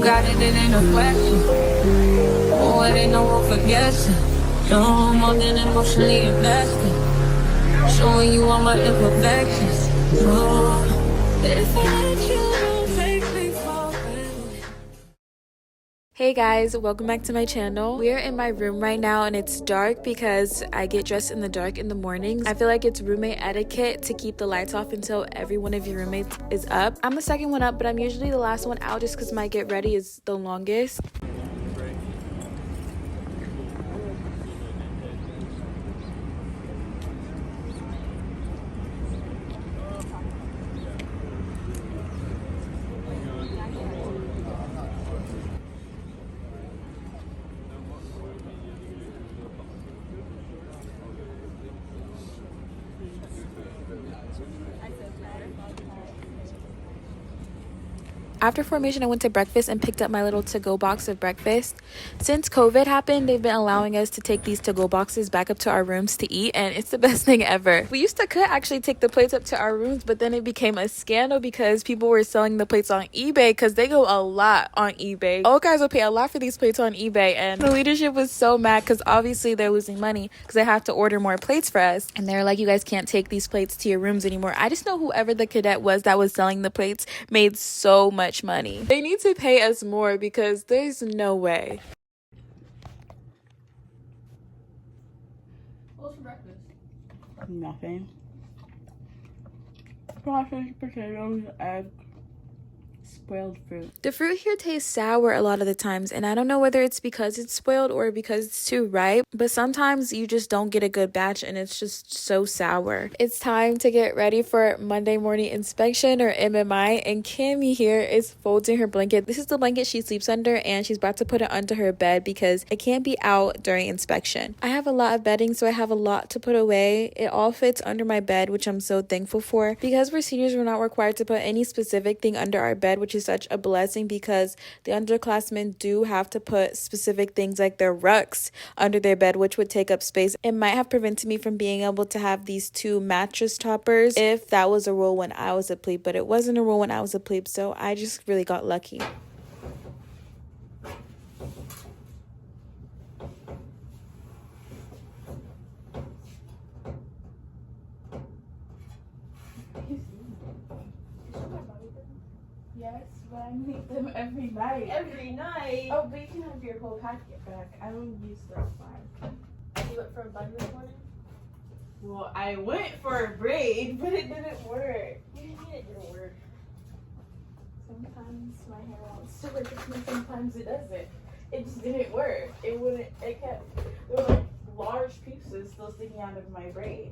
got it, it ain't a question. Oh, it ain't no room for guessing. No more than emotionally invested. Showing you all my imperfections. Oh, if I let you, don't take me for granted. Hey guys, welcome back to my channel. We are in my room right now and it's dark because I get dressed in the dark in the mornings. I feel like it's roommate etiquette to keep the lights off until every one of your roommates is up. I'm the second one up, but I'm usually the last one out just because my get ready is the longest. After formation, I went to breakfast and picked up my little to-go box of breakfast. Since COVID happened, they've been allowing us to take these to-go boxes back up to our rooms to eat, and it's the best thing ever. We could actually take the plates up to our rooms, but then it became a scandal because people were selling the plates on eBay because they go a lot on eBay. Old guys will pay a lot for these plates on eBay, and the leadership was so mad because obviously they're losing money because they have to order more plates for us. And they're like, you guys can't take these plates to your rooms anymore. I just know whoever the cadet was that was selling the plates made so much money. They need to pay us more because there's no way. What's for breakfast? Nothing. Sausage, potatoes, egg, spoiled fruit. The fruit here tastes sour a lot of the times, and I don't know whether it's because it's spoiled or because it's too ripe, but sometimes you just don't get a good batch and it's just so sour. It's time to get ready for Monday morning inspection or MMI, and Cammy here is folding her blanket. This is the blanket she sleeps under, and she's about to put it under her bed because it can't be out during inspection. I have a lot of bedding, so I have a lot to put away. It all fits under my bed, which I'm so thankful for. Because we're seniors, we're not required to put any specific thing under our bed, which is such a blessing because the underclassmen do have to put specific things like their rucks under their bed, which would take up space. It might have prevented me from being able to have these two mattress toppers if that was a rule when I was a plebe, but it wasn't a rule when I was a plebe, so I just really got lucky. Yes, but I make them every night. Every night. Oh, but you can have your whole packet back. I don't use those 5. You went for a bun this morning? Well, I went for a braid, but it didn't work. What do you mean it didn't work? Sometimes my hair wants to work with me, sometimes it doesn't. It just didn't work. It kept, there were like large pieces still sticking out of my braid.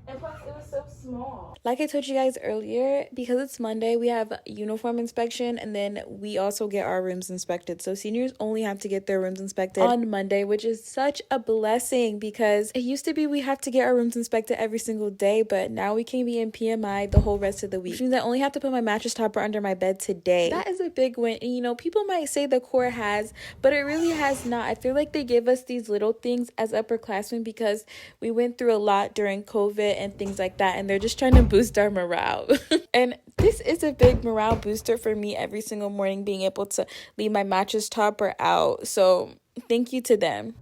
And plus, it was so small. Like I told you guys earlier, because it's Monday, we have uniform inspection, and then we also get our rooms inspected. So seniors only have to get their rooms inspected on Monday, which is such a blessing because it used to be we have to get our rooms inspected every single day, but now we can be in PMI the whole rest of the week, which means I only have to put my mattress topper under my bed today. That is a big win. And you know, people might say the Corps has, but it really has not. I feel like they give us these little things as upperclassmen because we went through a lot during COVID and things like that, and they're just trying to boost our morale. And this is a big morale booster for me every single morning, being able to leave my mattress topper out. So thank you to them.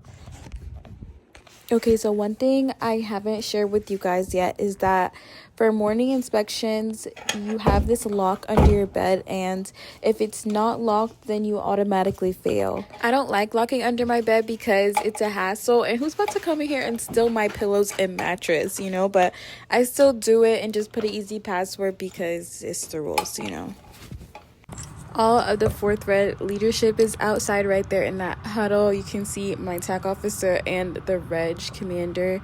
Okay, so one thing I haven't shared with you guys yet is that for morning inspections, you have this lock under your bed, and if it's not locked, then you automatically fail. I don't like locking under my bed because it's a hassle, and who's about to come in here and steal my pillows and mattress, you know? But I still do it and just put an easy password because it's the rules, you know? All of the 4th Red leadership is outside right there in that huddle. You can see my TAC officer and the Reg commander.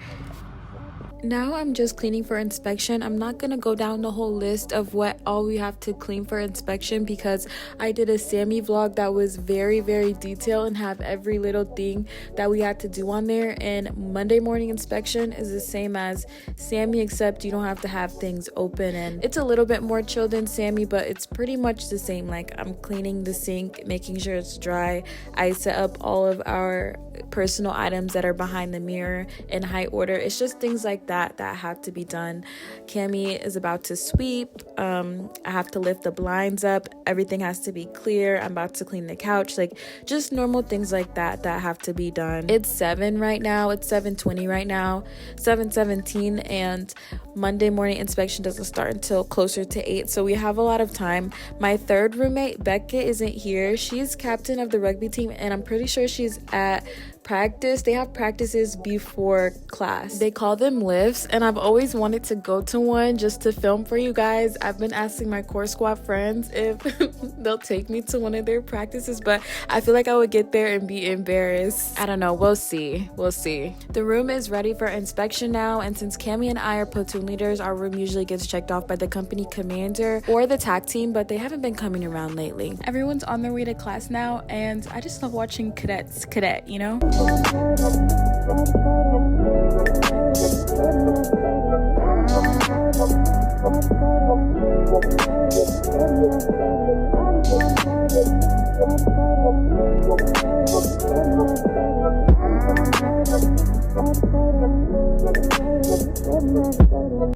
Now I'm just cleaning for inspection. I'm not gonna go down the whole list of what all we have to clean for inspection because I did a Sammy vlog that was very, very detailed and have every little thing that we had to do on there. And Monday morning inspection is the same as Sammy, except you don't have to have things open, and it's a little bit more chill than Sammy, but it's pretty much the same. Like, I'm cleaning the sink, making sure it's dry. I set up all of our personal items that are behind the mirror in height order. It's just things like that have to be done. Cami is about to sweep. I have to lift the blinds up. Everything has to be clear. I'm about to clean the couch. Like, just normal things like that have to be done. It's 7 right now. It's 7:20 right now, 7:17, and Monday morning inspection doesn't start until closer to 8, so we have a lot of time. My third roommate, Becca, isn't here. She's captain of the rugby team, and I'm pretty sure she's at practice. They have practices before class. They call them lifts, and I've always wanted to go to one just to film for you guys. I've been asking my core squad friends if they'll take me to one of their practices, but I feel like I would get there and be embarrassed. I don't know. We'll see. The room is ready for inspection now, and since Cami and I are platoon leaders, our room usually gets checked off by the company commander or the TAC team, but they haven't been coming around lately. Everyone's on their way to class now, and I just love watching cadets cadet, you know?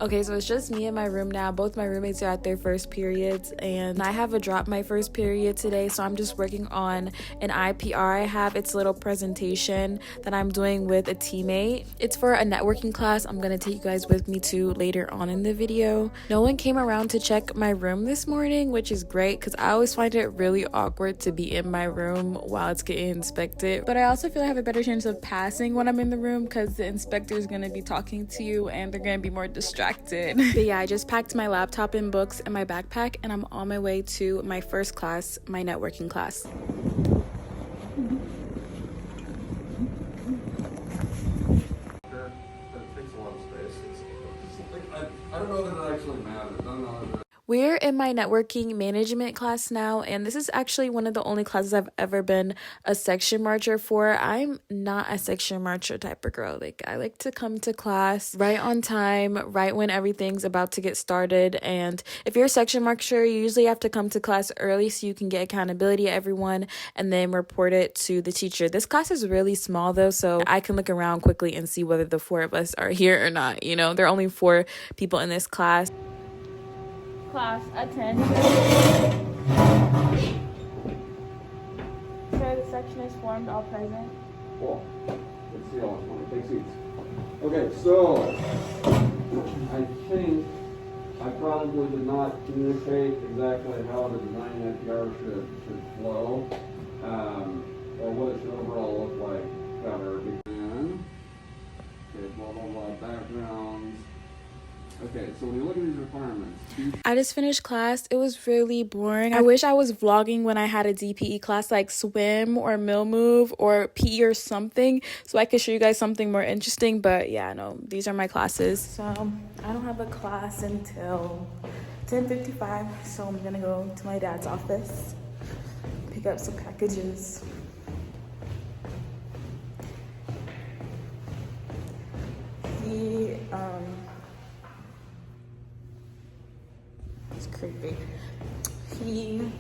Okay, so it's just me in my room now. Both my roommates are at their first periods, and I have a drop my first period today, so I'm just working on an IPR I have. It's a little presentation that I'm doing with a teammate. It's for a networking class I'm gonna take you guys with me to later on in the video. No one came around to check my room this morning, which is great because I always find it really awkward to be in my room while it's getting inspected. But I also feel I have a better chance of passing when I'm in the room because the inspector is gonna be talking to you and they're gonna be more distracted. But yeah, I just packed my laptop and books and my backpack, and I'm on my way to my first class, my networking class. I don't know that it actually matters. I don't know that We're in my networking management class now, and this is actually one of the only classes I've ever been a section marcher for. I'm not a section marcher type of girl. Like, I like to come to class right on time, right when everything's about to get started. And if you're a section marcher, you usually have to come to class early so you can get accountability of everyone and then report it to the teacher. This class is really small though, so I can look around quickly and see whether the 4 of us are here or not. You know, there are only 4 people in this class. Class, attend. Sir, the section is formed, all present. Cool. Let's see all. Take seats. Okay, so I think I probably did not communicate exactly how the design NPR should flow, or what it should overall look like better. Okay, blah blah blah backgrounds. Okay, so when you look at these requirements, I just finished class. It was really boring. I wish I was vlogging when I had a DPE class like swim or mill move or PE or something so I could show you guys something more interesting. But yeah, no, these are my classes. So I don't have a class until 10:55. So I'm gonna go to my dad's office, pick up some packages. It's creepy. He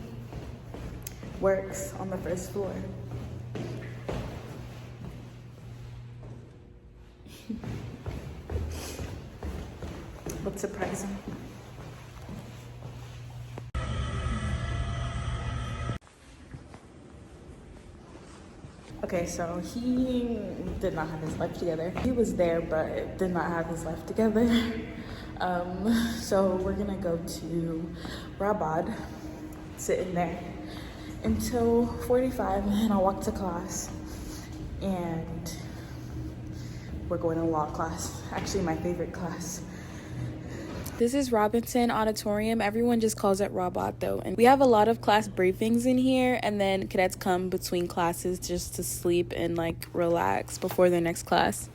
works on the first floor. What's surprising? Okay, so he did not have his life together. He was there, but did not have his life together. So we're gonna go to Rabad, sit in there until 45, and I'll walk to class. And we're going to law class, actually my favorite class. This is Robinson Auditorium. Everyone just calls it Rabad though. And we have a lot of class briefings in here, and then cadets come between classes just to sleep and like relax before their next class.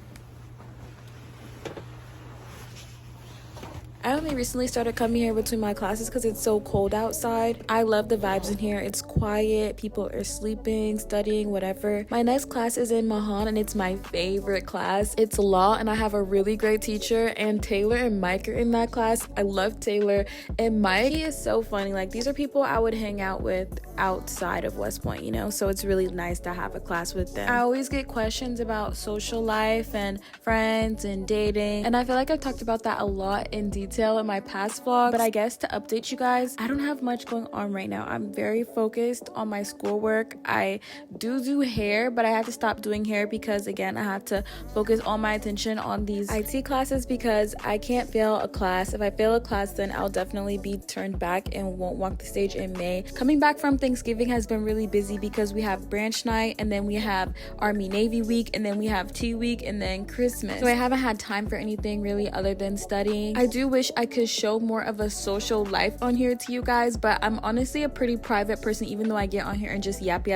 I only recently started coming here between my classes because it's so cold outside. I love the vibes in here. It's quiet, people are sleeping, studying, whatever. My next class is in Mahan and it's my favorite class. It's law and I have a really great teacher, and Taylor and Mike are in that class. I love Taylor and Mike. He is so funny. Like, these are people I would hang out with outside of West Point, you know, so it's really nice to have a class with them. I always get questions about social life and friends and dating, and I feel like I've talked about that a lot in detail in my past vlogs, but I guess to update you guys, I don't have much going on right now. I'm very focused on my schoolwork. I do hair, but I have to stop doing hair because, again, I have to focus all my attention on these IT classes because I can't fail a class. If I fail a class, then I'll definitely be turned back and won't walk the stage in May. Coming back from Thanksgiving has been really busy because we have branch night, and then we have Army Navy week, and then we have tea week, and then Christmas. So I haven't had time for anything really other than studying. I do wish I could show more of a social life on here to you guys, but I'm honestly a pretty private person, even though I get on here and just yap.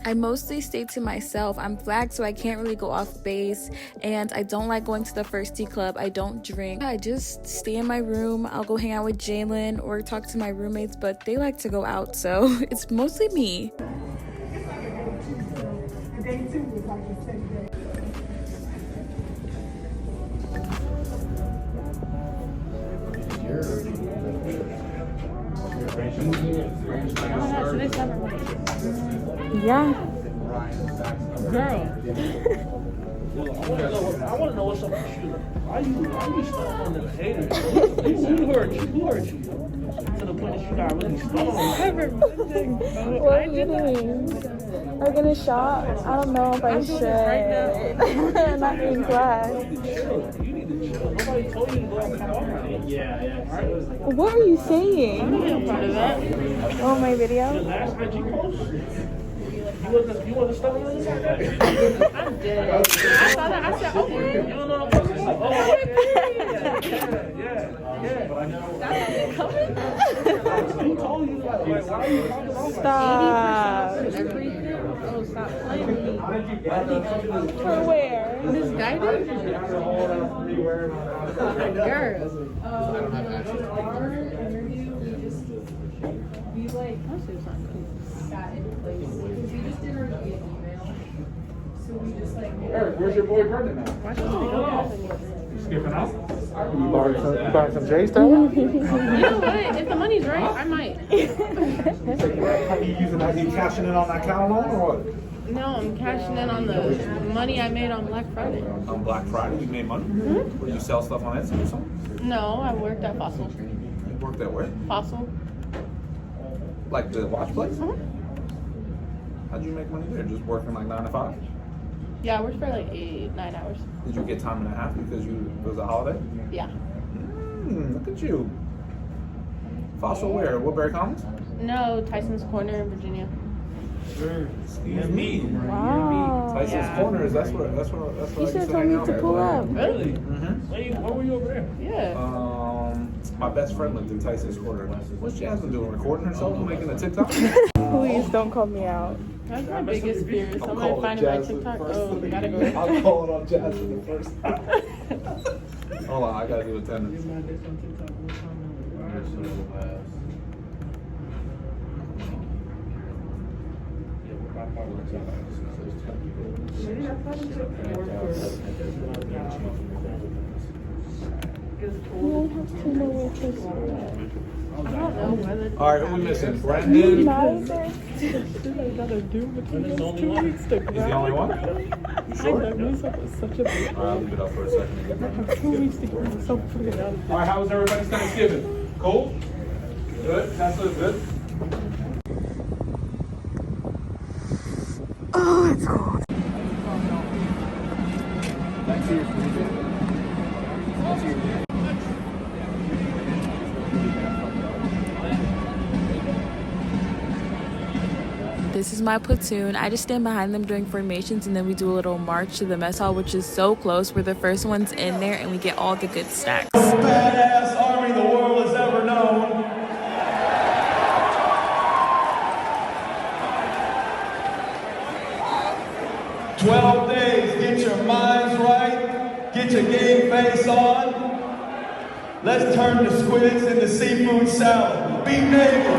I mostly stay to myself. I'm flagged, so I can't really go off base, and I don't like going to the First Tea Club. I don't drink. I just stay in my room. I'll go hang out with Jalen or talk to my roommates, but they like to go out, so it's mostly me. Yeah. Girl. I want to know what's up with you. Why you stuck on the haters? Who hurt you? To the point that you got really stuck. What are you doing? Are we gonna shop? I don't know if I should. Not in class. You need to chill. Nobody told you to go out tomorrow. Yeah. What are you saying? I'm part of that. Oh, my The video? last IG post. You wasn't stuck on the side? I'm dead. I saw that. I said, okay. You don't know what I'm talking about? Oh, yeah. Who told you that? Like, why are you talking about that? Stop. Everything? Oh, stop playing with me. For where? Misguided? Girl. We like, got in place. Because we just did our email. So we just like. Eric, where's your boy Brendan now? Why should we go out? Skipping out? You buying some J's, Taylor? You know what? If the money's right, I might. You using that? You cashing in on that cow loan or what? No, I'm cashing in on the money I made on Black Friday. On Black Friday, you made money? Or you sell stuff on Etsy or something? No, I worked at Fossil. You work that way? Fossil? Like the watch place? How'd you make money there? Just working like 9 to 5? Yeah, I worked for like 9 hours. Did you get time and a half because it was a holiday? Yeah. Look at you. Fossil where? Woodbury Commons? No, Tyson's Corner in Virginia. Excuse me. Wow. Tyson's Corner is that's where You I should used have to told hang me out to at. pull up. Really? Mm-hmm. Where were you over there? Yeah. My best friend lived in Tyson's Corner. What's Jasmine doing? Recording herself and making a TikTok? Please don't call me out. That's my biggest fear. Somebody finding my TikTok. Oh, gotta go. I'm calling on Jasmine the first time. Hold on, I gotta do attendance. All right, who we missing? Brandon. He's the only one. He's the only one? You sure? I'll leave it up for a second. All right, how was everybody's Thanksgiving? Cool? Good? Tesla good? Oh, it's cold. This is my platoon. I just stand behind them during formations, and then we do a little march to the mess hall, which is so close. We're the first ones in there, and we get all the good snacks. Badass army the world has ever known. "12 days, get your minds right, get your game face on. Let's turn the squids into seafood salad. Beat Navy.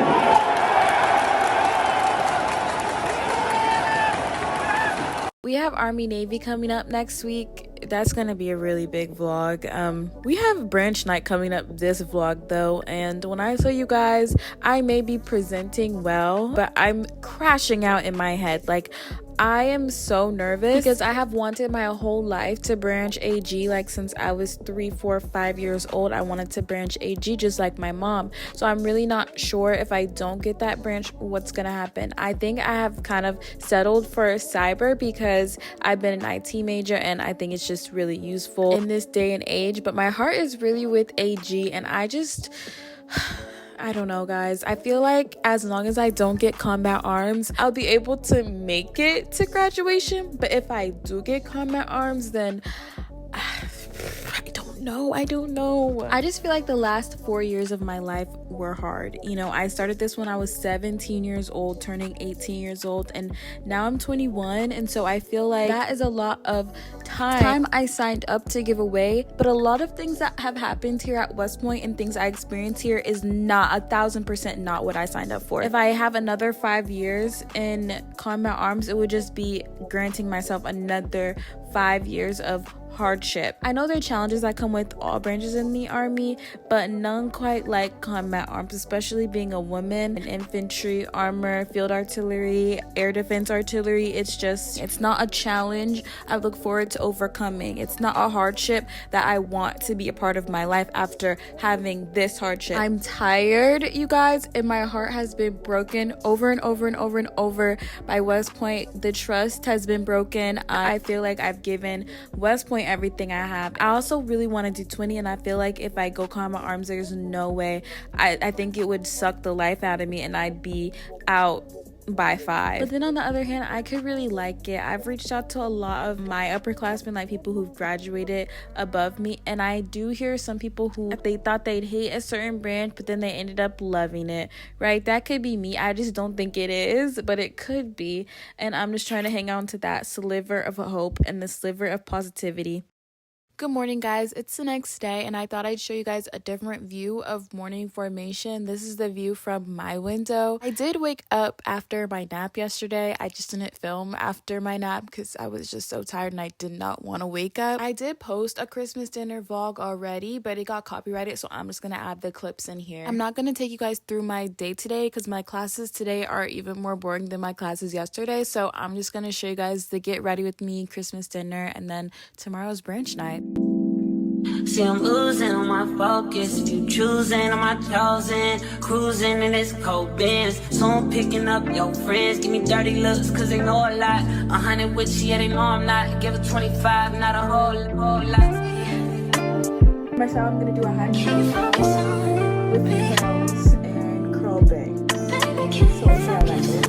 We have Army Navy coming up next week. That's gonna be a really big vlog. We have branch night coming up this vlog though, and when I tell you guys, I may be presenting well, but I'm crashing out in my head. Like, I am so nervous because I have wanted my whole life to branch AG. Like, since I was 3, 4, 5 years old, I wanted to branch AG just like my mom. So I'm really not sure if I don't get that branch, what's gonna happen. I think I have kind of settled for cyber because I've been an IT major and I think it's just really useful in this day and age. But my heart is really with AG, and I don't know, guys. I feel like as long as I don't get combat arms, I'll be able to make it to graduation. But if I do get combat arms, then I don't know. I just feel like the last 4 years of my life were hard. You know, I started this when I was 17 years old, turning 18 years old, and now I'm 21. And so I feel like that is a lot of time I signed up to give away. But a lot of things that have happened here at West Point and things I experienced here is not 1,000% not what I signed up for. If I have another 5 years in combat arms, it would just be granting myself another 5 years of hardship. I know there are challenges that come with all branches in the Army, but none quite like combat arms, especially being a woman in infantry, armor, field artillery, air defense artillery. It's not a challenge I look forward to overcoming. It's not a hardship that I want to be a part of my life after having this hardship. I'm tired, you guys, and my heart has been broken over and over and over and over by West Point. The trust has been broken. I feel like I've given West Point everything I have. I also really want to do 20, and I feel like if I go combat arms, there's no way. I think it would suck the life out of me and I'd be out by 5. But then on the other hand, I could really like it. I've reached out to a lot of my upperclassmen, like people who've graduated above me, and I do hear some people who they thought they'd hate a certain branch, but then they ended up loving it, right? That could be me. I just don't think it is, but it could be, and I'm just trying to hang on to that sliver of hope and the sliver of positivity. Good morning, guys. It's the next day, and I thought I'd show you guys a different view of morning formation. This is the view from my window. I did wake up after my nap yesterday. I just didn't film after my nap because I was just so tired and I did not want to wake up. I did post a Christmas dinner vlog already, but it got copyrighted, so I'm just going to add the clips in here. I'm not going to take you guys through my day today because my classes today are even more boring than my classes yesterday, so I'm just going to show you guys the get ready with me Christmas dinner and then tomorrow's brunch night. See, I'm losing on my focus. If you choosing on my chosen, cruising in this cold Benz. So I'm picking up your friends. Give me dirty looks, cause they know a lot. 100 with you, yeah, they know I'm not. Give her 25, not a whole lot. Myself, I'm gonna do a high chain with curls and curl bangs. So we'll see how that goes.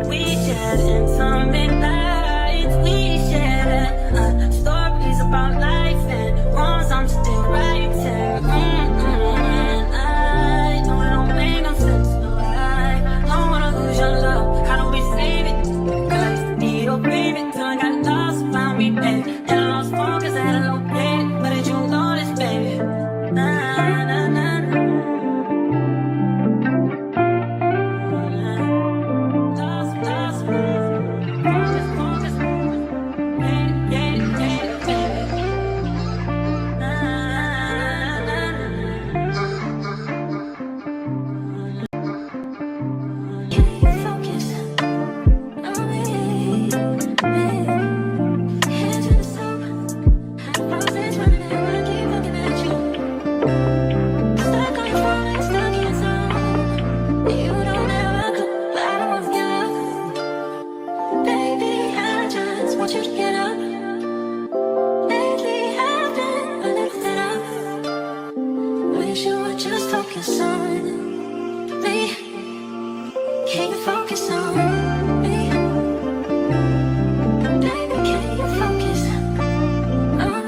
We shed into can you focus on me? Baby, can you focus on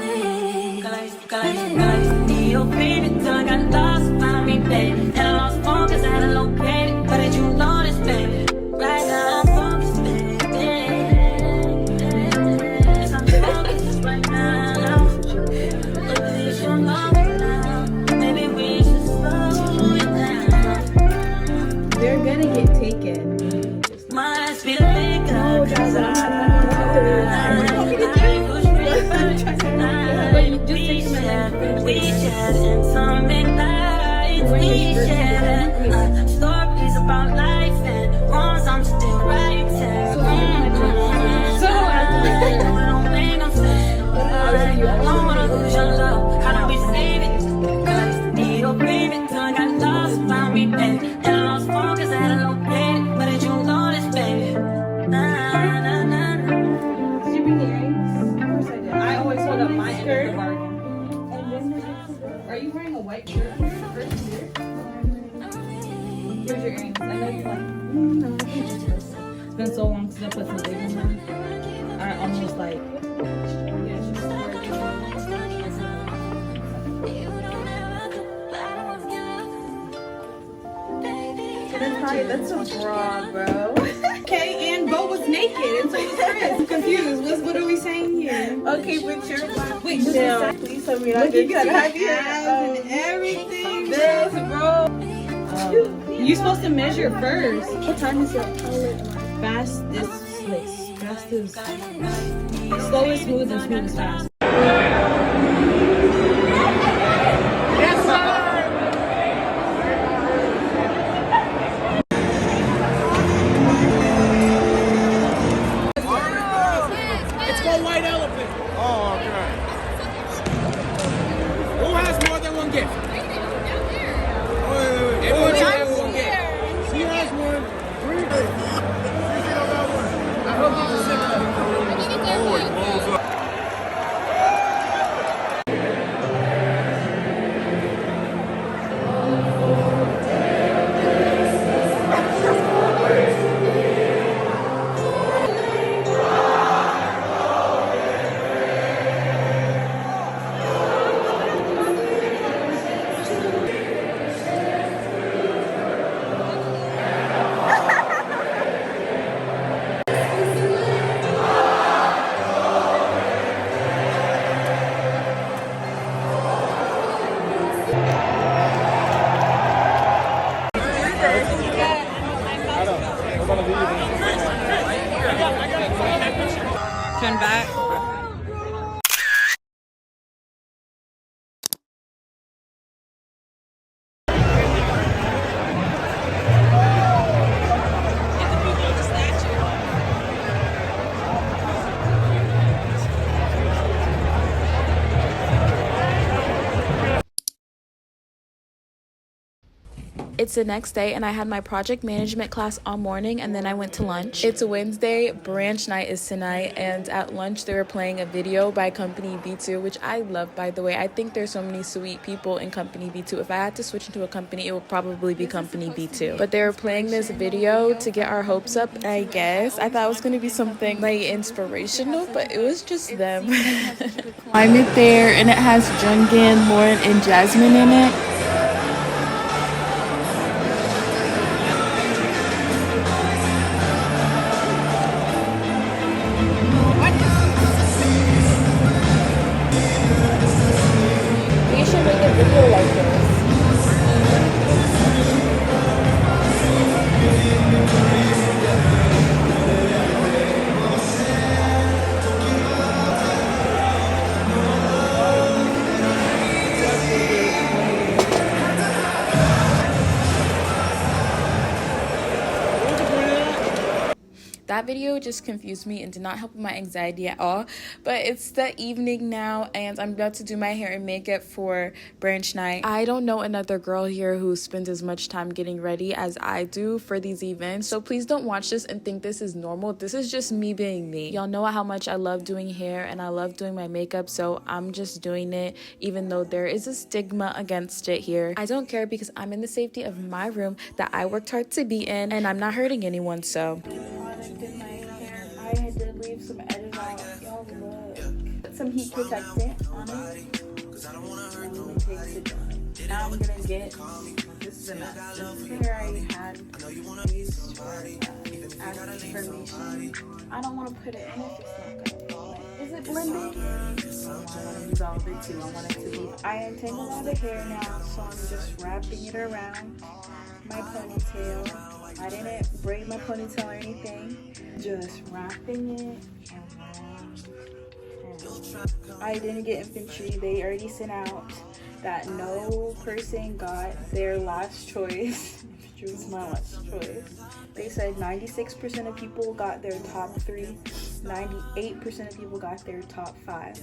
me? Your baby till I got lost, find me, baby. And I lost focus, I had to locate it. But did you notice, baby? Right now I'm focused, baby. Yes, I'm focused right now. Look at this, you're lonely now. Maybe we should slow it down. They're gonna get taken. Must be liquor. We shared in some midnights. We shared stories about life and wrongs I'm still writing. So I don't make no sense. I don't wanna lose your love. How do we save it? Cause need your baby till I got lost, found me, baby. And I lost focus, I had to locate it. But did you notice, baby? Nah, nah, nah, nah. Did you bring the earrings? Of course I did. I always hold up my end of the bargain. Are you wearing a white shirt on your first year? Here's your earrings. I know you're like, no, I think it's this. It's been so long since I put some labels on. I almost like, that's so broad, bro. Okay, and Bo was naked, and so was Chris. Confused. What are we saying here? Okay, but you're wait, Michelle, please tell me I did got have your and everything. This, bro. You're supposed to measure first. What time is your fast is fast is slow is smooth and smooth is fast. White elephant. Oh, okay. Who has more than one gift? Wait. Everyone should have one gift. She has one. 3 days. I hope you can Turn back. It's the next day and I had my project management class all morning and then I went to lunch. It's a Wednesday, branch night is tonight, and at lunch they were playing a video by Company B2, which I love, by the way. I think there's so many sweet people in Company B2. If I had to switch into a company, it would probably be Company B2. But they were playing this video to get our hopes up, I guess. I thought it was going to be something like inspirational, but it was just them. Climate there, and it has Jungin, Lauren, and Jasmine in it. that video just confused me and did not help with my anxiety at all. But it's the evening now and I'm about to do my hair and makeup for brunch night. I don't know another girl here who spends as much time getting ready as I do for these events, so please don't watch this and think this is normal. This is just me being me. Y'all know how much I love doing hair and I love doing my makeup, so I'm just doing it even though there is a stigma against it here. I don't care because I'm in the safety of my room that I worked hard to be in and I'm not hurting anyone, so. Product in my hair. I had to leave some edit out. Y'all look. Put some heat protectant on it. Really takes it down. Now I'm gonna get, this is a mess. This is the hair I had used for affirmation. I don't want to put it in if it's not gonna be blend. Is it blending? I want to use all of it too. I want it to be. I untangled all the hair now, so I'm just wrapping it around my ponytail. I didn't braid my ponytail or anything. Just wrapping it around. I didn't get infantry. They already sent out that no person got their last choice. Infantry was my last choice. They said 96% of people got their top 3, 98% of people got their top 5.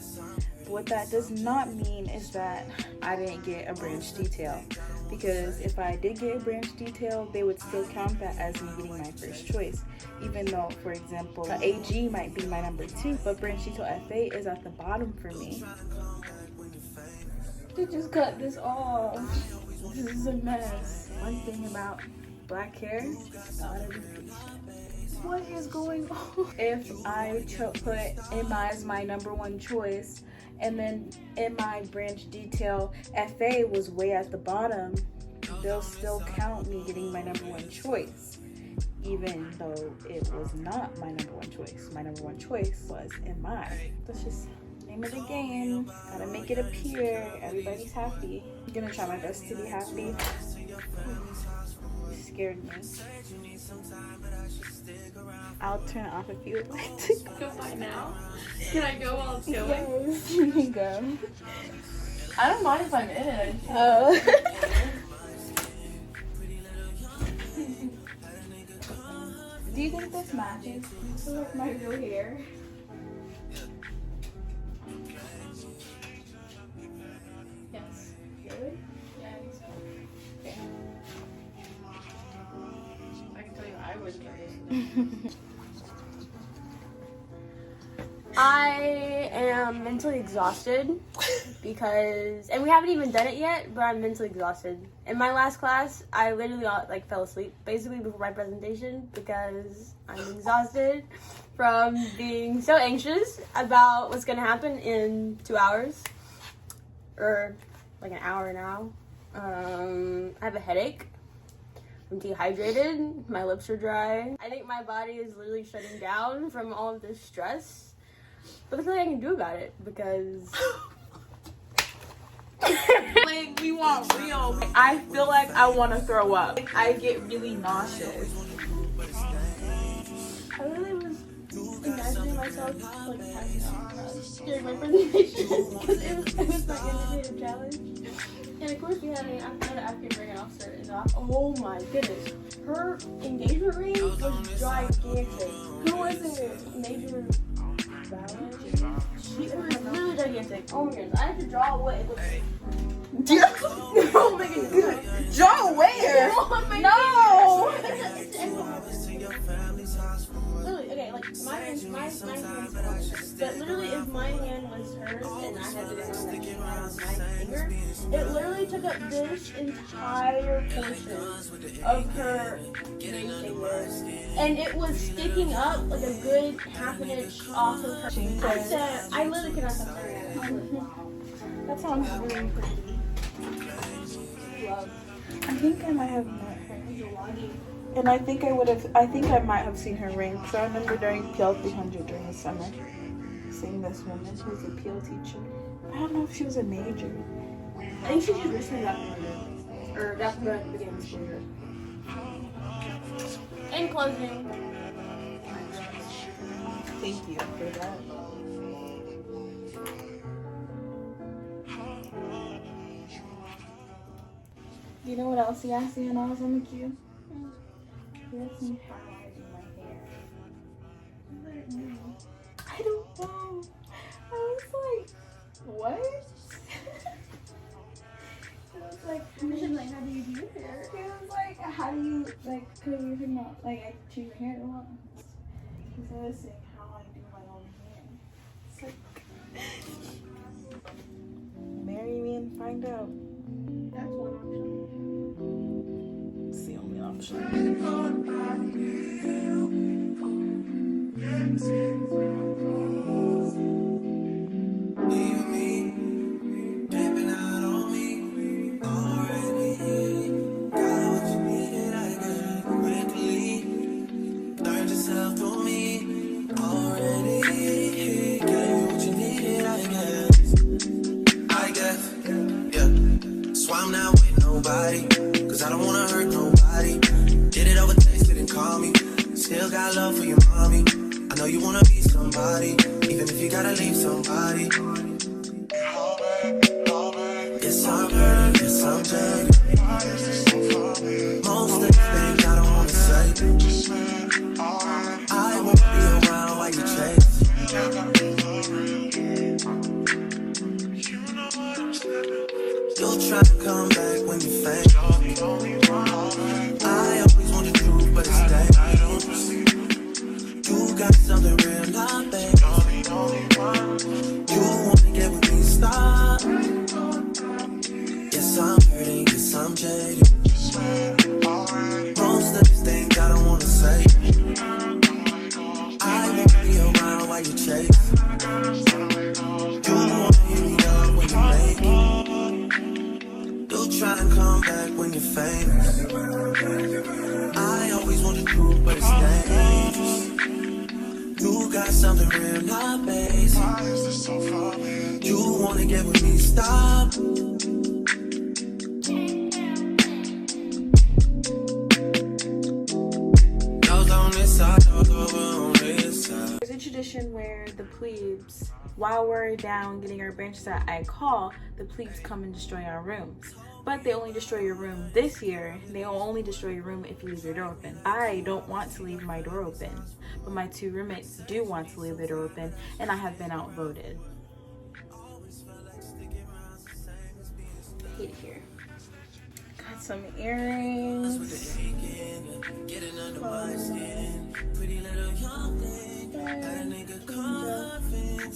What that does not mean is that I didn't get a branch detail, because if I did get a branch detail, they would still count that as me getting my first choice, even though, for example, the AG might be my number 2, but branch detail FA is at the bottom for me. To just cut this off. This is a mess. One thing about black hair, gotta be patient. What is going on? If I put MI as my number 1 choice, and then MI branch detail FA was way at the bottom, they'll still count me getting my number 1 choice, even though it was not my number 1 choice. My number 1 choice was MI. That's just name of the game. Gotta make it appear everybody's happy. I'm gonna try my best to be happy. You scared me. I'll turn it off if you would like to go by now. Can I go while it's going? Yes, you can go. I don't mind if I'm in it. Oh. Do you think this matches with my real hair? Yes. Really? Yeah, I think so. Okay. I can tell you I wouldn't do this. I am mentally exhausted because, and we haven't even done it yet, but I'm mentally exhausted. In my last class, I literally fell asleep basically before my presentation because I'm exhausted from being so anxious about what's gonna happen in 2 hours, or like an hour now. I have a headache. I'm dehydrated. My lips are dry. I think my body is literally shutting down from all of this stress. But there's nothing I can do about it because Like, we want real. I feel like I want to throw up. I get really nauseous. I literally was imagining myself like passing out during my presentation because it was my innovative challenge. And of course we had an African American officer in the office. Oh my goodness. Her engagement ring was gigantic. Who was it? Major Valor? It was really gigantic. Oh my goodness. I had to draw what it looked like. Oh my goodness. Draw where? No! Literally, okay, like my hand's fine. But literally, if my hand was hers and I had to do something on my finger, it literally took up this entire portion of her ring finger. And it was sticking up like a good half an inch off of her. I literally could not stop staring at it. That sounds really pretty. I think I might have met her. And I think I might have seen her ring, because I remember during PL 300 during the summer seeing this woman. She was a PL teacher. I don't know if she was a major. I think she just recently got promoted. Or got promoted at the beginning of the school year. In closing, Thank you for that. You know what else you asked me when I was on the queue? You asked me how I do my hair. how do you like curl your hair? Not like I choose your hair a lot. Because I was saying how I do my own hair. It's like marry me and find out. That's one option. It's the only option. I'm not with nobody, cause I don't wanna hurt nobody. Did it over text, didn't call me. Still got love for your mommy. I know you wanna be somebody, even if you gotta leave somebody. Yes, I'm hurting, yes, I'm jaded. Most of the things I don't wanna say. I won't be around while you chase. You'll try to come back when you faint. I always want the truth, but it's dangerous. You got something real, not bad. You wanna get with me, stop. Yes, I'm hurting, yes, I'm jaded. Most of these things I don't wanna say. I won't be around while you chase. You wanna hear me up when you make it. Try and come back when you're famous. I always want the truth, but it's dangerous. You got something real, not base. You wanna get with me, stop. Those on this side, those over on this side. There's a tradition where the plebes, while we're down getting our branches out at call, the plebes come and destroy our rooms. But they only destroy your room this year. They will only destroy your room if you leave your door open. I don't want to leave my door open, but my two roommates do want to leave their door open, and I have been outvoted. I hate it here. Got some earrings.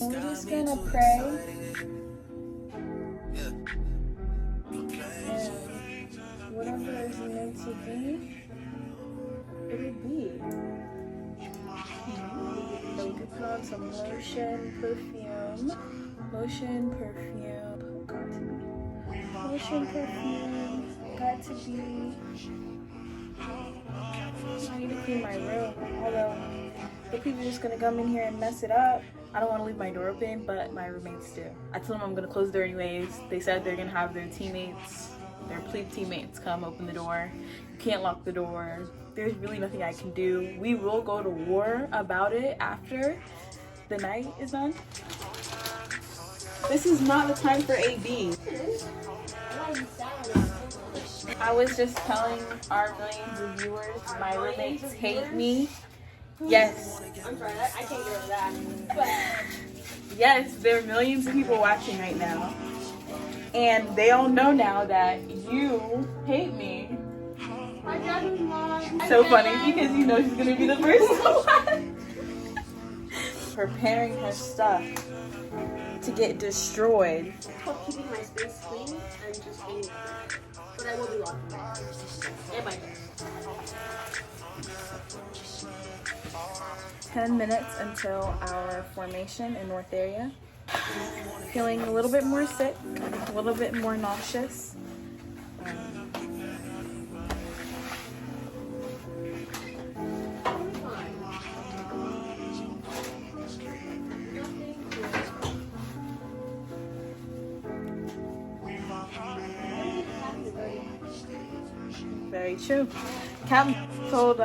I'm just gonna pray. Whatever is meant to be, it will be. So we could put on some lotion, perfume. Lotion, perfume, got to be. Lotion, perfume, got to be. I need to clean my room, although the people are just gonna come in here and mess it up. I don't want to leave my door open, but my roommates do. I told them I'm gonna close the door anyways. They said they're gonna have their teammates, their plebe teammates come open the door. You can't lock the door. There's really nothing I can do. We will go to war about it after the night is done. This is not the time for AB. I was just telling our millions of viewers, my roommates hate me. Yes. I'm sorry, I can't get over that. But yes, there are millions of people watching right now. And they all know now that you hate me. my dad was mom. So funny because you know she's gonna be the first one. Preparing her stuff to get destroyed. I'm keeping my space clean and just being but I will be locking my door. And my desk. 10 minutes until our formation in North area. Feeling a little bit more sick, a little bit more nauseous. Very true. Cam told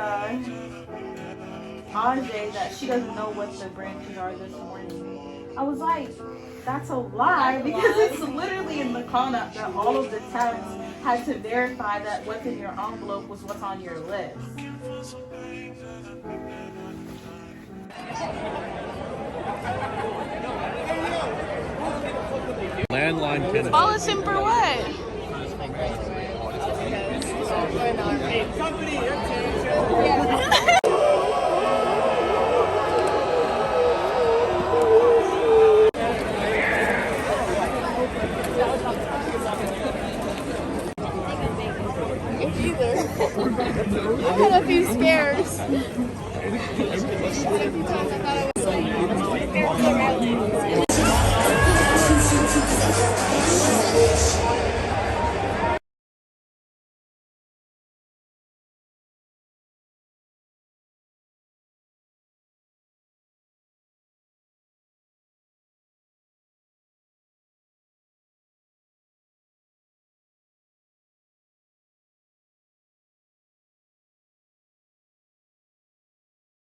Ajay that she doesn't know what the branches are this morning. I was like, that's a lie because it's literally in the comment that all of the tabs had to verify that what's in your envelope was what's on your list. Landline pin. Follow him for what? Hey, company, yeah. I had a few scares.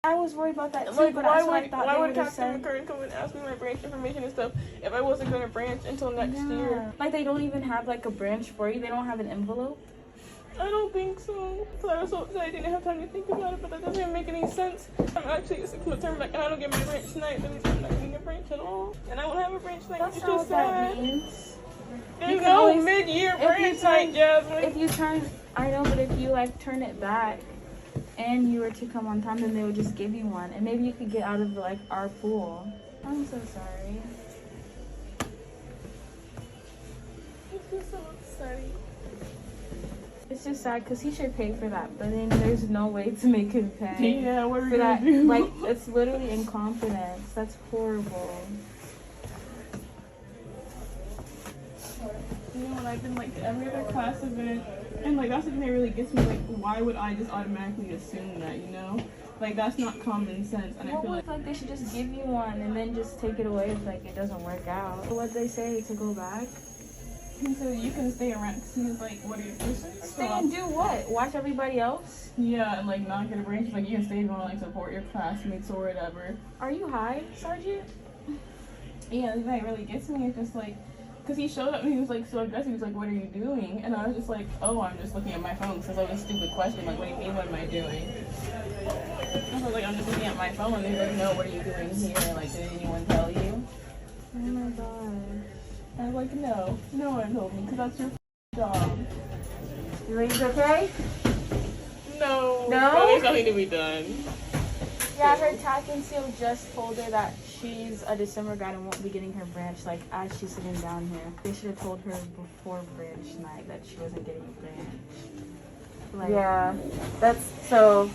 I was worried about that too, Like, but why would Captain Captain McCurry come and ask me my branch information and stuff if I wasn't going to branch until next year? Like, they don't even have like a branch for you. They don't have an envelope. I don't think so. Because I was so upset I didn't have time to think about it, but that doesn't even make any sense. I'm actually a 6-month term back and I don't get my branch tonight. That means I'm not getting a branch at all. And I won't have a branch night, That's which not is what that sad. means. There's no mid-year branch night, Jasmine. If you turn, I know, but if you like turn it back and you were to come on time, then they would just give you one, and maybe you could get out of like our pool. I'm so sorry. It's just so upsetting. It's just sad because he should pay for that, but then there's no way to make him pay. Yeah, what are we for gonna that? do? Like, it's literally incompetence. That's horrible. You know, when I've been like to every other class event, and like that's the thing that really gets me. Like, why would I just automatically assume that? You know, like that's not common sense. And I feel like they should just give you one and then just take it away if like it doesn't work out. What they say to go back? he said you can stay around. Cause he was like, what are your questions? Stay and do what? Watch everybody else? Yeah, and like not get a branch. Like you can stay if you want to like support your classmates or whatever. Are you high, Sergeant? Yeah, the thing that really gets me is just like. Because he showed up and he was like so aggressive. He was like, what are you doing? And I was just like, oh, I'm just looking at my phone. Because that was a stupid question. Like, what do you mean, what am I doing? I was like, I'm just looking at my phone. And he was like, no, what are you doing here? Like, did anyone tell you? Oh my god. I was like, no one told me. Because that's your job. You ladies okay? No. No? There's nothing to be done. Yeah, her TAC and seal just told her that she's a December grad and won't be getting her branch, like, as she's sitting down here. They should have told her before branch night that she wasn't getting a branch. Like, Yeah, that's so.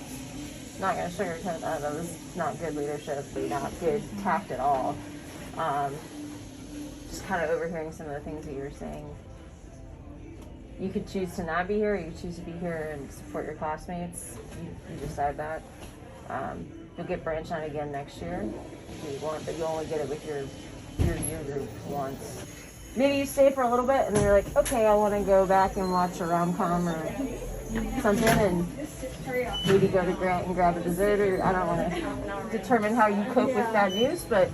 Not gonna sugarcoat that. That was not good leadership. Not good tact at all. Just kind of overhearing some of the things that you were saying. You could choose to not be here. Or you could choose to be here and support your classmates. You decide that. You'll get branch night again next year. If you want, but you only get it with your group once. Maybe you stay for a little bit and then you're like, okay, I want to go back and watch a rom-com or something, and maybe go to Grant and grab a dessert, or I don't want to determine how you cope with bad news, but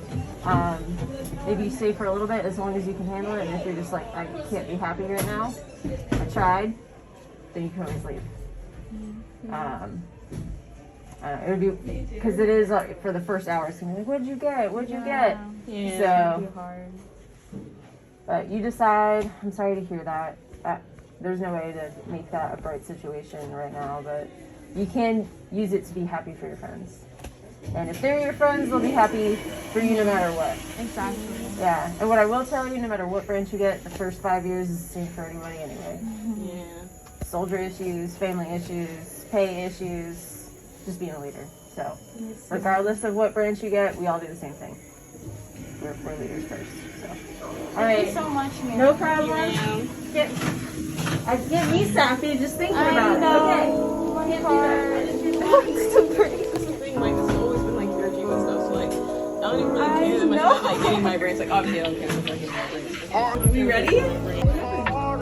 maybe you stay for a little bit as long as you can handle it. And if you're just like, I can't be happy right now, I tried, then you can always leave. It would be, because it is like for the first hour, it's gonna be like, what'd you get? What'd you get? Yeah, So, it'd be hard. but you decide. I'm sorry to hear that. There's no way to make that a bright situation right now, but you can use it to be happy for your friends. And if they're your friends, they'll be happy for you no matter what. Exactly. Yeah. And what I will tell you, no matter what branch you get, the first 5 years is the same for anybody anyway. Yeah. Soldier issues, family issues, pay issues, just being a leader. So, regardless of what branch you get, we all do the same thing. We're leaders first. So, all right. Thank you so much, man. No problem. I get me sappy just thinking about it. Okay. That's the thing, like, this has always been like your dream and stuff, so like, I don't even really care that much about like getting my branch. Like, obviously I don't care about getting my branch. We ready?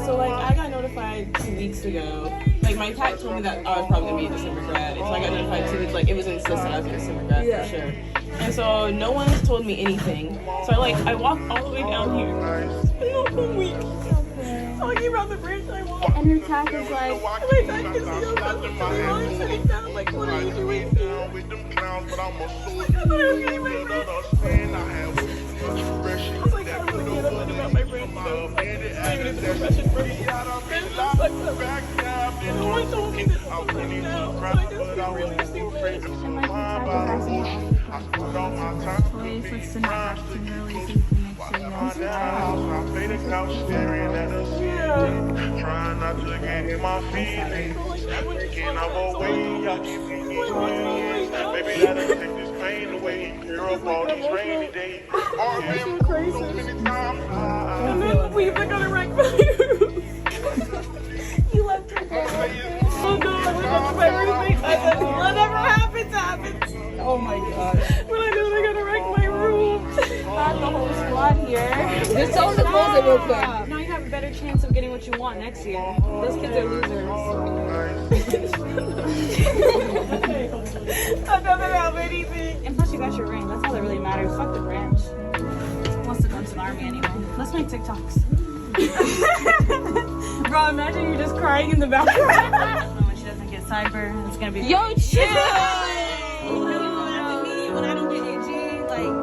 So like, I got notified 2 weeks ago. Like, my TAC told me that I was probably gonna be a December grad, and so I got notified 2 weeks. Like, it was insisted I was a December grad for sure. And so no one has told me anything. So I walked all the way down here. It's been a whole week. Talking about the branch I want. And her TAC is like, My TAC is sitting down. Like, what are you doing here? I thought I was getting my branch. I was like, I really Nothing about my branch though. Not even in the profession for me. It's so fucked up. No one told me this was right now. So I just feel really stupid. And my sacrificing toys, let's send it back to Millie so you can make sure you Trying not to get in my feelings. Can I go away? Y'all keep me maybe that'll take this pain away. Clear up all these rainy days. I'm crazy. And then please, I gotta wreck my room. You left your phone. Oh no, I went up to my roommate. I said, whatever happens, happens. Oh my god. But I know they're gonna wreck my room. Not the whole squad here. Just tell them to close it real quick. Now you have a better chance of getting what you want next year. Those kids are losers. I don't have anything. And plus you got your ring. That's all that really matters. Fuck the branch. Wants to go to the army anyway. Let's make TikToks. Bro, imagine you just crying in the background. When she doesn't get cyber, it's gonna be Yo, chill. when I don't get AG, like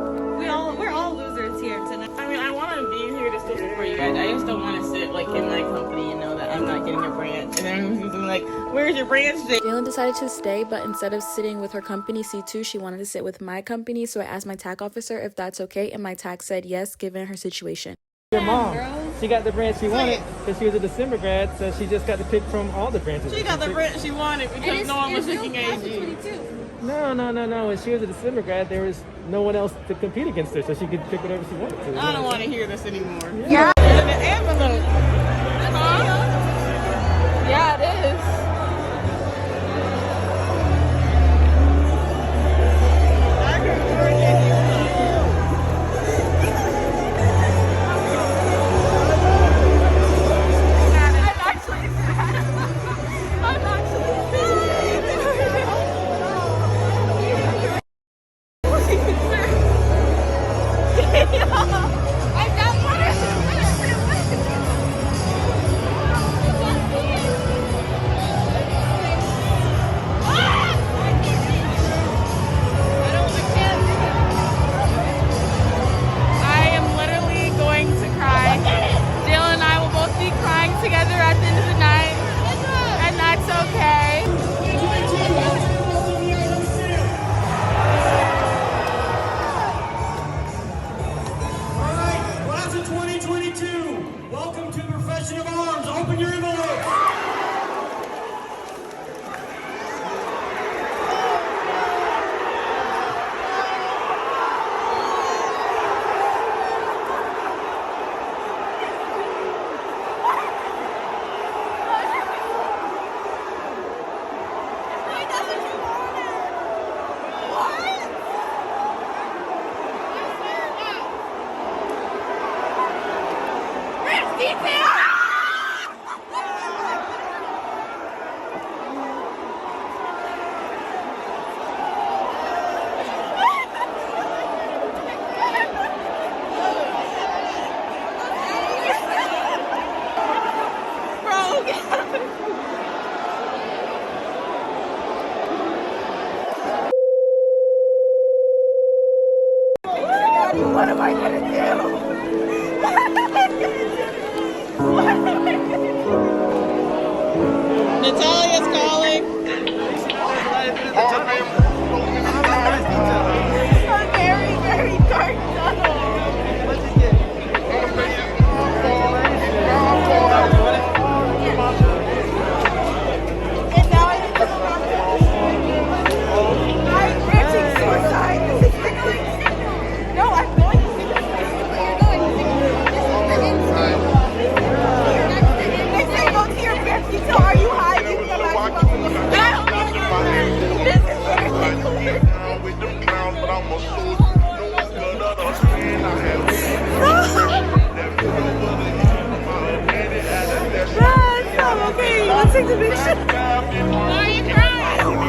we're all losers here tonight. I mean, I want to be here to stick for you guys. I just don't want to sit like in my company and know that I'm not getting a branch. And everyone's gonna be like, "Where's your branch?" Jalen decided to stay, but instead of sitting with her company C2, she wanted to sit with my company. So I asked my TAC officer if that's okay, and my TAC said yes, given her situation. Your mom, she got the branch she wanted because she was a December grad, so she just got to pick from all the branches. She got the branch she wanted because no one was taking AG. No. When she was a December grad, there was no one else to compete against her, so she could pick whatever she wanted to. I don't want to hear this anymore. Yeah. And the envelope. Huh? Yeah, it is. What am I gonna do? Natalia's calling. A very, very dark tunnel. What'd you get? And now I need to stop it. I'm reaching suicide. This is tickling. No, I'm going to see this. You're going to see this. This is the inside. They say go to your best. You tell, are you high? You feel like you're supposed to go. I don't know. This is very tickling. I'm okay. You want to take the picture? Why are you crying? I don't want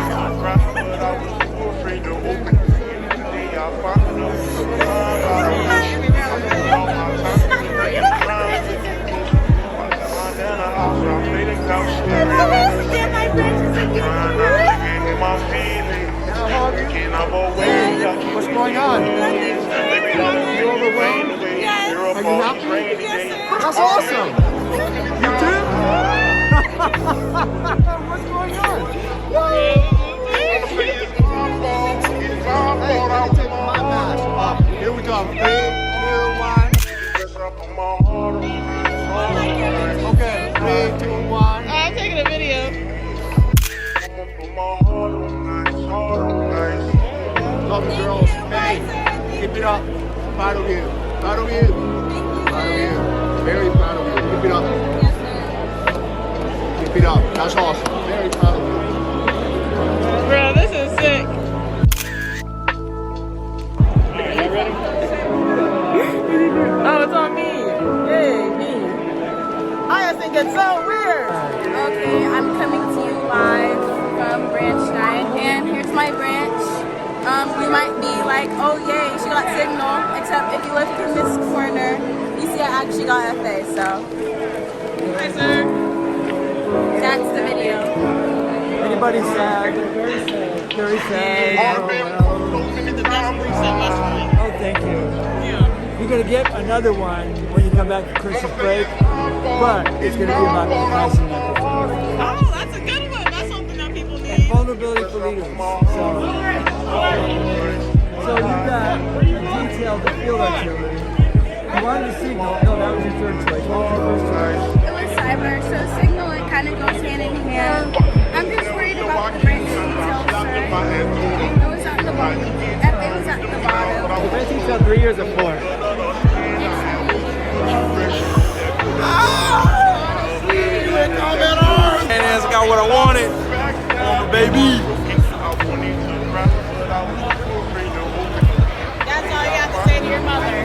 What's going on? You're overwhelmed? Yes. Are you happy? That's awesome. You too? What's going on? Hey, let me take my mask off. Here we go. 3, 2, 1. Okay, 3, 2, 1. I'm taking a video. Love you, girls. Hey, keep it up. Proud of you. Proud of you. Proud of you. Very proud of you. Keep it up. Keep it up. That's awesome. Very proud of you. Bro, this is sick. Oh, it's on me. Hey, me. I just think it's so weird. Okay, I'm coming to you live from branch 9, and here's my branch. You might be like, oh yay, she got signal, except if you look in this corner, you see I actually got FA, so. Hi, sir. That's the video. Anybody sad? Very sad. Very sad. Oh, thank you. You're going to get another one when you come back from Christmas break, but it's going to be about compassion and empathy. Oh, that's a good one. That's something that people need. And vulnerability for leaders. So you got a detailed field artillery. You wanted a signal. No, that was your third choice. What was your first choice? It was cyber, so signal, it kind of goes hand in hand. I'm just worried about the branch details, sir. It was at the bottom. FA was at the bottom. The best detail 3 years or 4? And I got what I wanted, baby. That's all you have to say to your mother.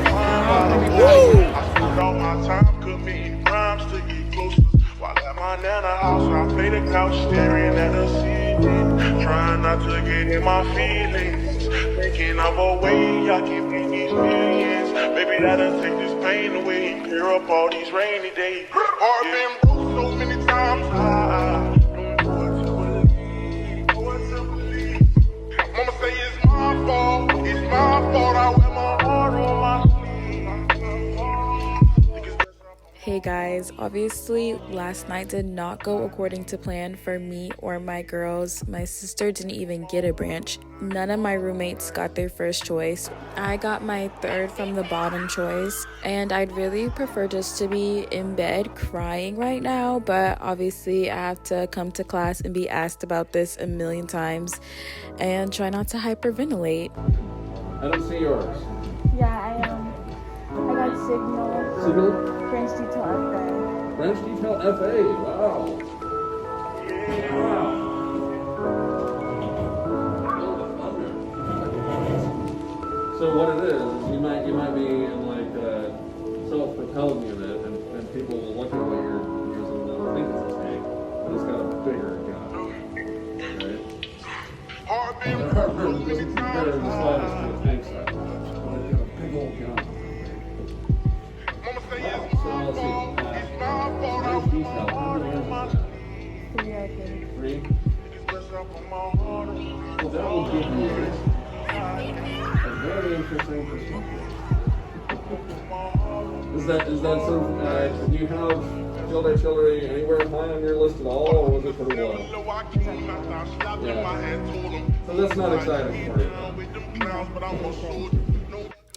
All my time committing crimes to get closer. While at my nana house, I play the couch staring at the ceiling, trying not to get in my feelings. Thinking of a way I can bring these millions. Maybe that'll take this pain away, clear up all these rainy days. Heart been broke so many times. I don't know what to believe. Know what to believe. Mama say it's my fault. It's my fault. I wear my heart on my sleeve. Hey guys, obviously last night did not go according to plan for me or my girls. My sister didn't even get a branch. None of my roommates got their first choice. I got my third from the bottom choice, and I'd really prefer just to be in bed crying right now, but obviously I have to come to class and be asked about this a million times and try not to hyperventilate. I don't see yours. Yeah, I got signal. Signal? Branch detail FA. Branch detail FA. Wow. Wow. So what it is you might be in like a self-propelled unit, and people will look at what you're using and they'll think it's a tank, but it's got a bigger gun. Right? The heartburn doesn't compare in the slightest to a tank size, but it's got a big old gun. Wow. So let's see. Branch detail. How many years is that? 3, I think. 3? Well, that will give you a very interesting perspective. Is that some? Do you have field artillery anywhere high on your list at all, or was it pretty low? Yeah. So that's not exciting for you.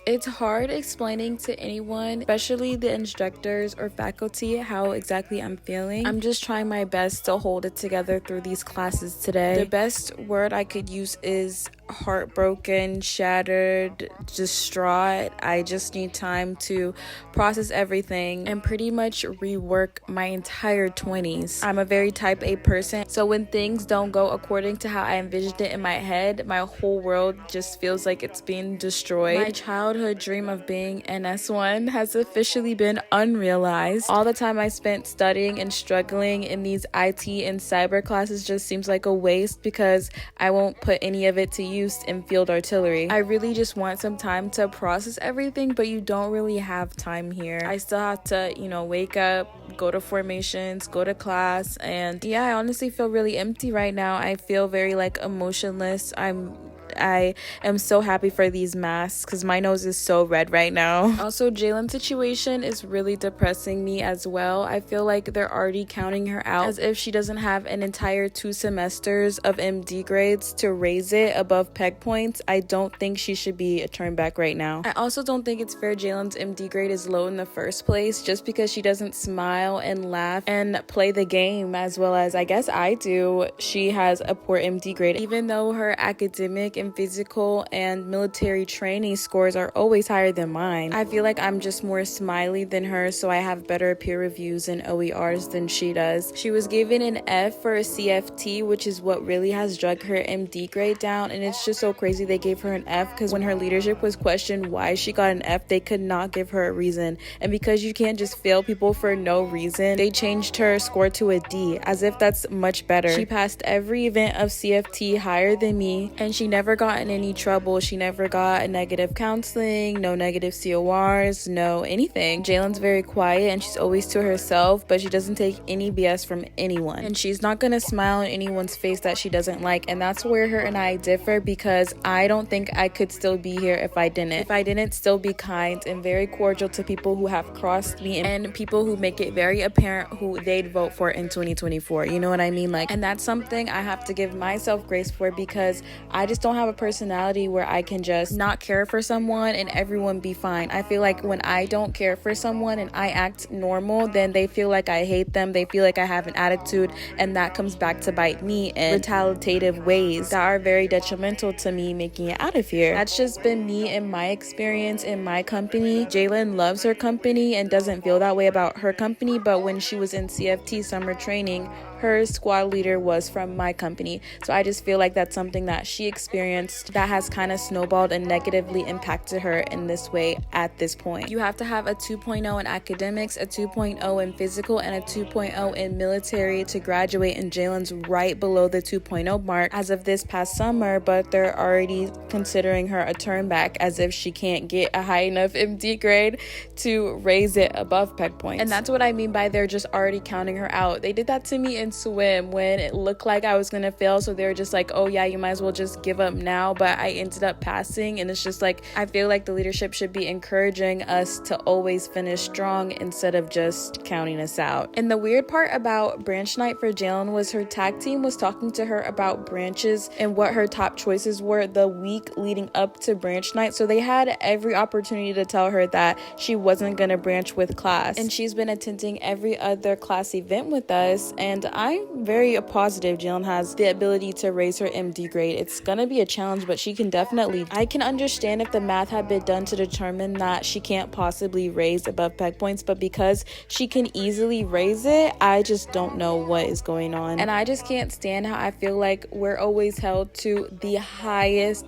It's hard explaining to anyone, especially the instructors or faculty, how exactly I'm feeling. I'm just trying my best to hold it together through these classes today. The best word I could use is heartbroken, shattered, distraught. I just need time to process everything and pretty much rework my entire 20s. I'm a very type A person, so when things don't go according to how I envisioned it in my head, my whole world just feels like it's being destroyed. My childhood dream of being an S1 has officially been unrealized. All the time I spent studying and struggling in these IT and cyber classes just seems like a waste because I won't put any of it to use in field artillery. I really just want some time to process everything, but you don't really have time here. I still have to, wake up, go to formations, go to class, and yeah, I honestly feel really empty right now. I feel very emotionless. I'm I am so happy for these masks because my nose is so red right now. Also, Jalen's situation is really depressing me as well. I feel like they're already counting her out as if she doesn't have an entire 2 semesters of MD grades to raise it above peg points. I don't think she should be a turn back right now. I also don't think it's fair Jalen's MD grade is low in the first place just because she doesn't smile and laugh and play the game as well as I guess I do. She has a poor MD grade even though her academic and physical and military training scores are always higher than mine. I feel like I'm just more smiley than her, so I have better peer reviews and OERs than she does. She was given an F for a CFT, which is what really has dragged her MD grade down, and it's just so crazy they gave her an F because when her leadership was questioned why she got an F, they could not give her a reason. And because you can't just fail people for no reason, they changed her score to a D, as if that's much better. She passed every event of CFT higher than me, and she never got in any trouble. She never got a negative counseling, no negative CORs, no anything. Jalen's very quiet and she's always to herself, but she doesn't take any BS from anyone. And she's not gonna smile in anyone's face that she doesn't like, and that's where her and I differ because I don't think I could still be here if I didn't. If I didn't still be kind and very cordial to people who have crossed me and people who make it very apparent who they'd vote for in 2024. You know what I mean? Like, and that's something I have to give myself grace for because I just don't have a personality where I can just not care for someone and everyone be fine. I feel like when I don't care for someone and I act normal, then they feel like I hate them. They feel like I have an attitude, and that comes back to bite me in retaliative ways that are very detrimental to me making it out of here. That's just been me and my experience in my company. Jalen loves her company and doesn't feel that way about her company, but when she was in CFT summer training, her squad leader was from my company. So I just feel like that's something that she experienced that has kind of snowballed and negatively impacted her in this way at this point. You have to have a 2.0 in academics, a 2.0 in physical, and a 2.0 in military to graduate, and Jalen's right below the 2.0 mark as of this past summer, but they're already considering her a turn back as if she can't get a high enough MD grade to raise it above peg points. And that's what I mean by they're just already counting her out. They did that to me in swim when it looked like I was gonna fail, so they were just like, oh yeah, you might as well just give up now, but I ended up passing. And it's just like, I feel like the leadership should be encouraging us to always finish strong instead of just counting us out. And the weird part about branch night for Jalen was her tag team was talking to her about branches and what her top choices were the week leading up to branch night, so they had every opportunity to tell her that she wasn't gonna branch with class. And she's been attending every other class event with us, and I'm very positive Jalen has the ability to raise her MD grade. It's gonna be a challenge, but she can definitely. I can understand if the math had been done to determine that she can't possibly raise above peg points, but because she can easily raise it, I just don't know what is going on. And I just can't stand how I feel like we're always held to the highest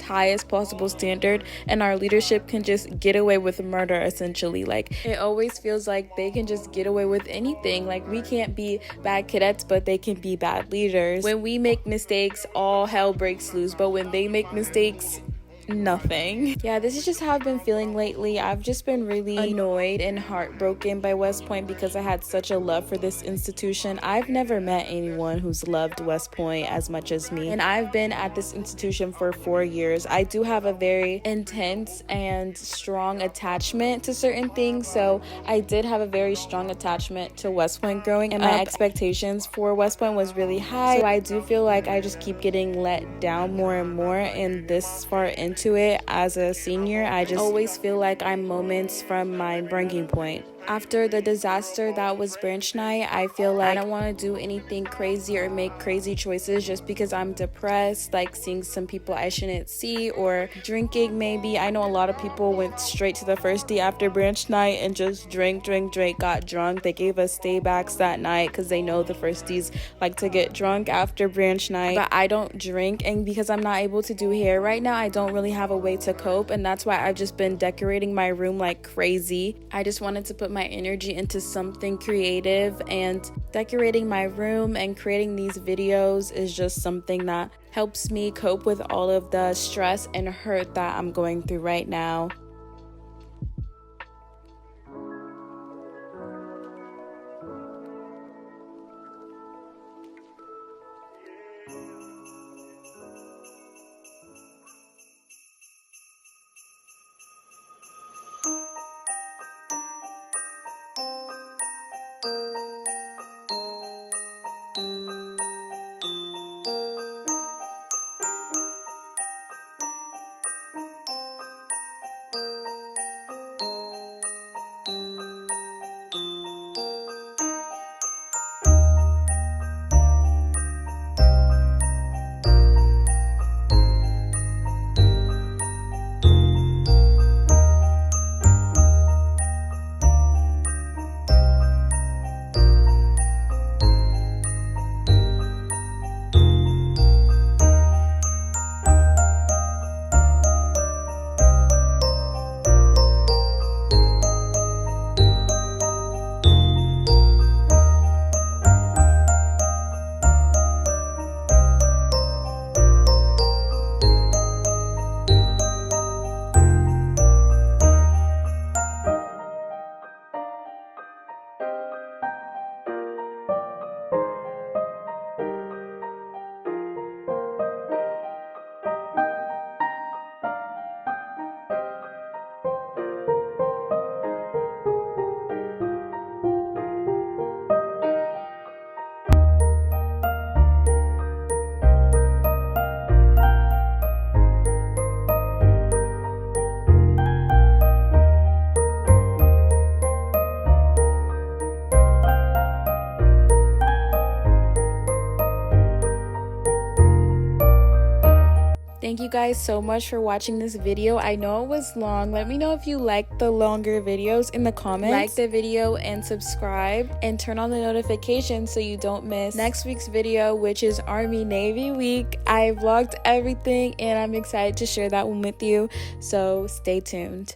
possible standard, and our leadership can just get away with murder essentially. Like, it always feels like they can just get away with anything. Like, we can't be bad cadets, but they can be bad leaders. When we make mistakes, all hell breaks loose, but when they make mistakes, nothing. Yeah, this is just how I've been feeling lately. I've just been really annoyed and heartbroken by West Point because I had such a love for this institution. I've never met anyone who's loved West Point as much as me, and I've been at this institution for 4 years. I do have a very intense and strong attachment to certain things, so I did have a very strong attachment to West Point growing up, and my expectations for West Point was really high, so I do feel like I just keep getting let down more and more, and this far into it as a senior, I just always feel like I'm moments from my breaking point. After the disaster that was branch night, I feel like I don't want to do anything crazy or make crazy choices just because I'm depressed, like seeing some people I shouldn't see, or drinking maybe. I know a lot of people went straight to the first day after branch night and just drank, got drunk. They gave us stay backs that night because they know the firsties like to get drunk after branch night, but I don't drink, and because I'm not able to do hair right now, I don't really have a way to cope, and that's why I've just been decorating my room like crazy. I just wanted to put my energy into something creative, and decorating my room and creating these videos is just something that helps me cope with all of the stress and hurt that I'm going through right now. Thank you guys so much for watching this video. I know it was long. Let me know if you like the longer videos in the comments. Like the video and subscribe and turn on the notifications so you don't miss next week's video, which is Army Navy week. I vlogged everything and I'm excited to share that one with you, so stay tuned.